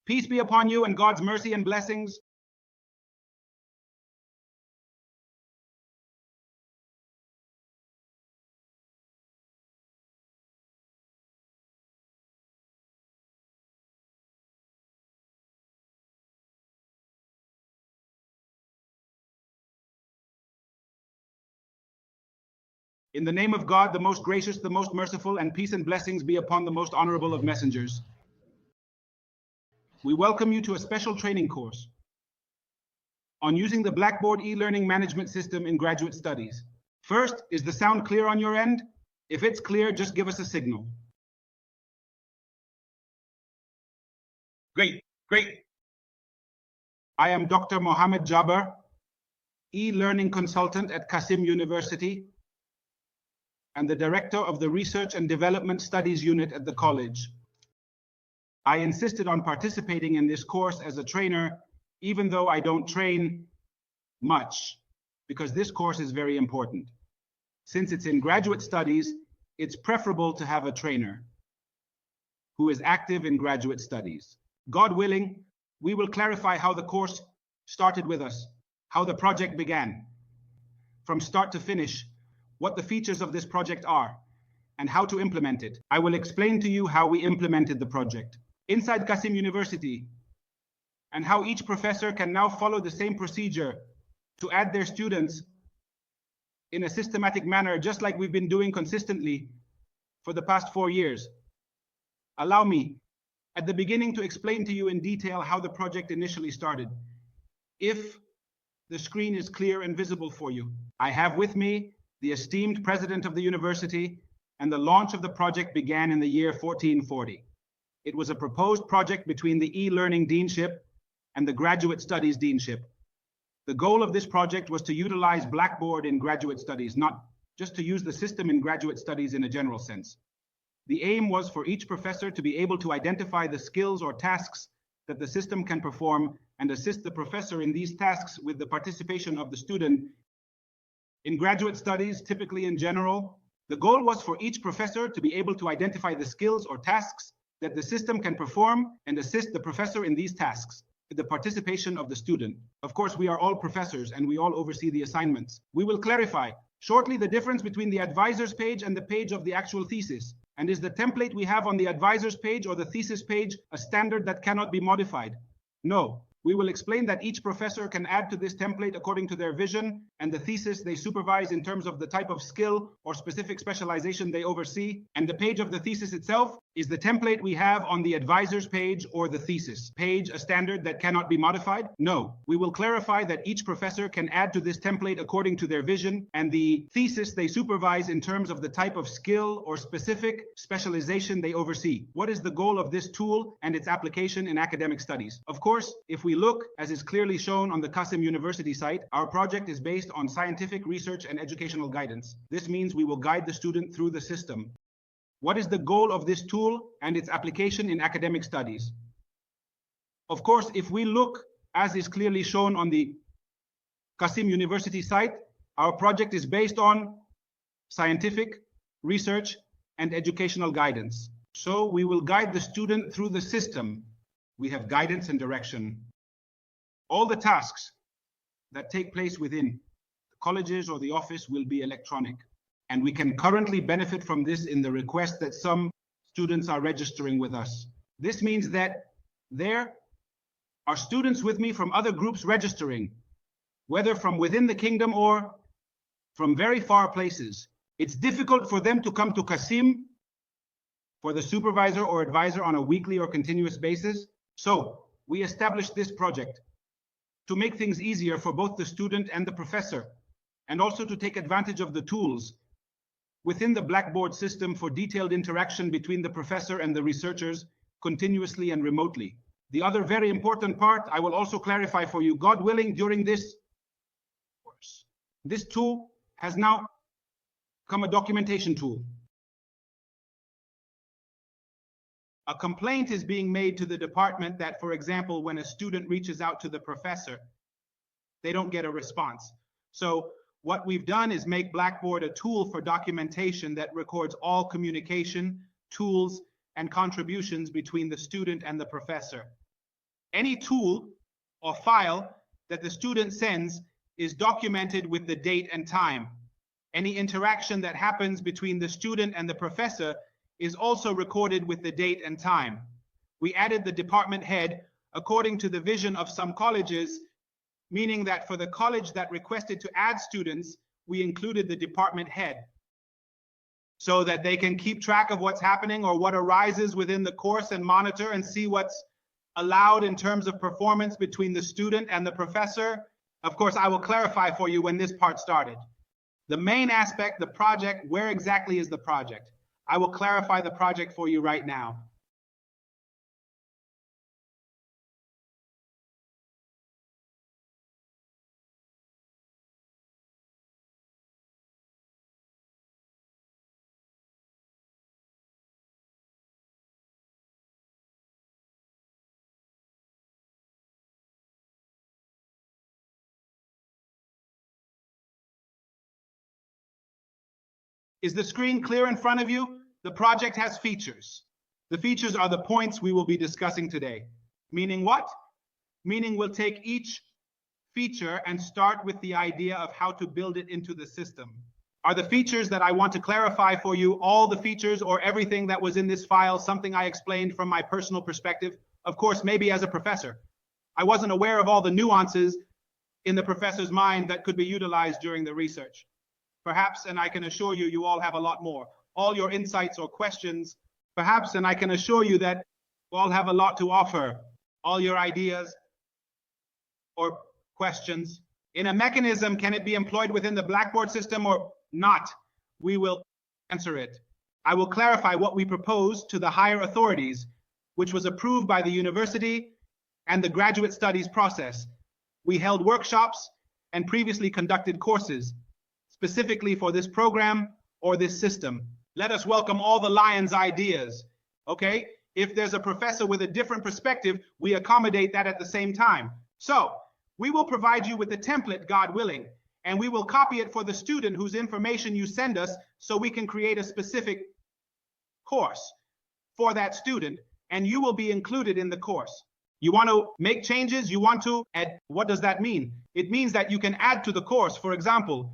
Peace be upon you and God's mercy and blessings. In the name of God, the most gracious, the most merciful, and peace and blessings be upon the most honorable of messengers. We welcome you to a special training course on using the Blackboard e-learning management system in graduate studies. First, is the sound clear on your end? If it's clear, just give us a signal. Great. I am Dr. Mohammed Jabbar, e-learning consultant at Qasim University and the director of the Research and Development Studies unit at the college. I insisted on participating in this course as a trainer, even though I don't train much, because this course is very important. Since it's in graduate studies, it's preferable to have a trainer who is active in graduate studies. God willing, we will clarify how the course started with us, how the project began, from start to finish, what the features of this project are, and how to implement it. I will explain to you how we implemented the project inside Qasim University, and how each professor can now follow the same procedure to add their students in a systematic manner, just like we've been doing consistently for the past 4 years. Allow me, at the beginning, to explain to you in detail how the project initially started. If the screen is clear and visible for you, I have with me the esteemed president of the university, and the launch of the project began in the year 1440. It was a proposed project between the e-learning deanship and the graduate studies deanship. The goal of this project was to utilize Blackboard in graduate studies, not just to use the system in graduate studies in a general sense. The aim was for each professor to be able to identify the skills or tasks that the system can perform and assist the professor in these tasks with the participation of the student. In graduate studies, typically in general, the goal was for each professor to be able to identify the skills or tasks that the system can perform and assist the professor in these tasks with the participation of the student. Of course, we are all professors and we all oversee the assignments. We will clarify shortly the difference between the advisor's page and the page of the actual thesis. And is the template we have on the advisor's page or the thesis page a standard that cannot be modified? No. We will explain that each professor can add to this template according to their vision and the thesis they supervise in terms of the type of skill or specific specialization they oversee. And the page of the thesis itself is the template we have on the advisor's page or the thesis page, a standard that cannot be modified? No. We will clarify that each professor can add to this template according to their vision and the thesis they supervise in terms of the type of skill or specific specialization they oversee. What is the goal of this tool and its application in academic studies? Of course, if we look, as is clearly shown on the Qasim University site, our project is based on scientific research and educational guidance. This means we will guide the student through the system. What is the goal of this tool and its application in academic studies? Of course, if we look, as is clearly shown on the Qasim University site, our project is based on scientific research and educational guidance. So we will guide the student through the system. We have guidance and direction. All the tasks that take place within the colleges or the office will be electronic. And we can currently benefit from this in the request that some students are registering with us. This means that there are students with me from other groups registering, whether from within the kingdom or from very far places. It's difficult for them to come to Qasim for the supervisor or advisor on a weekly or continuous basis. So we established this project to make things easier for both the student and the professor, and also to take advantage of the tools within the Blackboard system for detailed interaction between the professor and the researchers continuously and remotely. The other very important part, I will also clarify for you, God willing, during this course. This tool has now become a documentation tool. A complaint is being made to the department that, for example, when a student reaches out to the professor, they don't get a response. So what we've done is make Blackboard a tool for documentation that records all communication, tools, and contributions between the student and the professor. Any tool or file that the student sends is documented with the date and time. Any interaction that happens between the student and the professor is also recorded with the date and time. We added the department head according to the vision of some colleges, meaning that for the college that requested to add students, we included the department head so that they can keep track of what's happening or what arises within the course and monitor and see what's allowed in terms of performance between the student and the professor. Of course, I will clarify for you when this part started. The main aspect, the project, where exactly is the project? I will clarify the project for you right now. Is the screen clear in front of you? The project has features. The features are the points we will be discussing today. Meaning what? Meaning we'll take each feature and start with the idea of how to build it into the system. Are the features that I want to clarify for you all the features or everything that was in this file, something I explained from my personal perspective? Of course, maybe as a professor. I wasn't aware of all the nuances in the professor's mind that could be utilized during the research. Perhaps, and I can assure you, you all have a lot more. All your insights or questions, perhaps, and I can assure you that you all have a lot to offer. All your ideas or questions. In a mechanism, can it be employed within the Blackboard system or not? We will answer it. I will clarify what we proposed to the higher authorities, which was approved by the university and the graduate studies process. We held workshops and previously conducted courses specifically for this program or this system. Let us welcome all the Lions' ideas, okay? If there's a professor with a different perspective, we accommodate that at the same time. So we will provide you with the template, God willing, and we will copy it for the student whose information you send us so we can create a specific course for that student, and you will be included in the course. You want to make changes, you want to add, what does that mean? It means that you can add to the course, for example,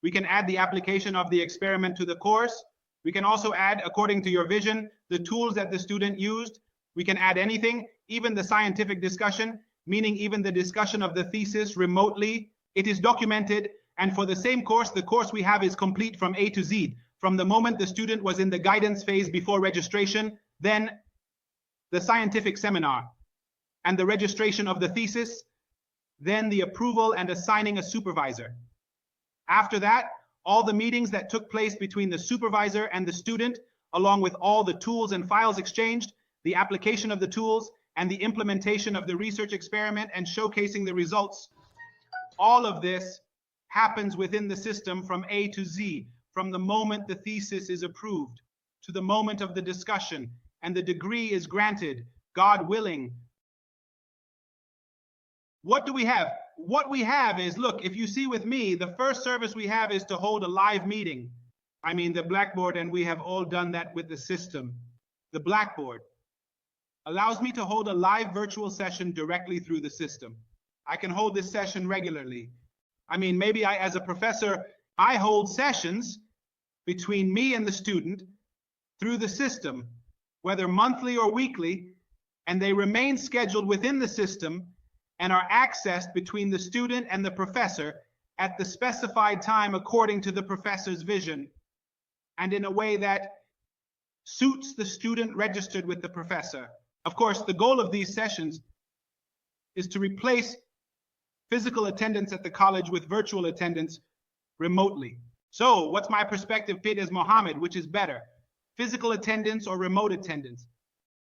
we can add the application of the experiment to the course. We can also add, according to your vision, the tools that the student used. We can add anything, even the scientific discussion, meaning even the discussion of the thesis remotely. It is documented, and for the same course, the course we have is complete from A to Z. From the moment the student was in the guidance phase before registration, then the scientific seminar, and the registration of the thesis, then the approval and assigning a supervisor. After that, all the meetings that took place between the supervisor and the student, along with all the tools and files exchanged, the application of the tools, and the implementation of the research experiment and showcasing the results, all of this happens within the system from A to Z, from the moment the thesis is approved to the moment of the discussion, and the degree is granted, God willing. What do we have? What we have is, look, if you see with me, the first service we have is to hold a live meeting. I mean, the Blackboard, and we have all done that with the system. The Blackboard allows me to hold a live virtual session directly through the system. I can hold this session regularly. I mean, maybe as a professor, I hold sessions between me and the student through the system, whether monthly or weekly, and they remain scheduled within the system and are accessed between the student and the professor at the specified time according to the professor's vision and in a way that suits the student registered with the professor. Of course, the goal of these sessions is to replace physical attendance at the college with virtual attendance remotely. So what's my perspective fit as Mohammed, which is better, physical attendance or remote attendance?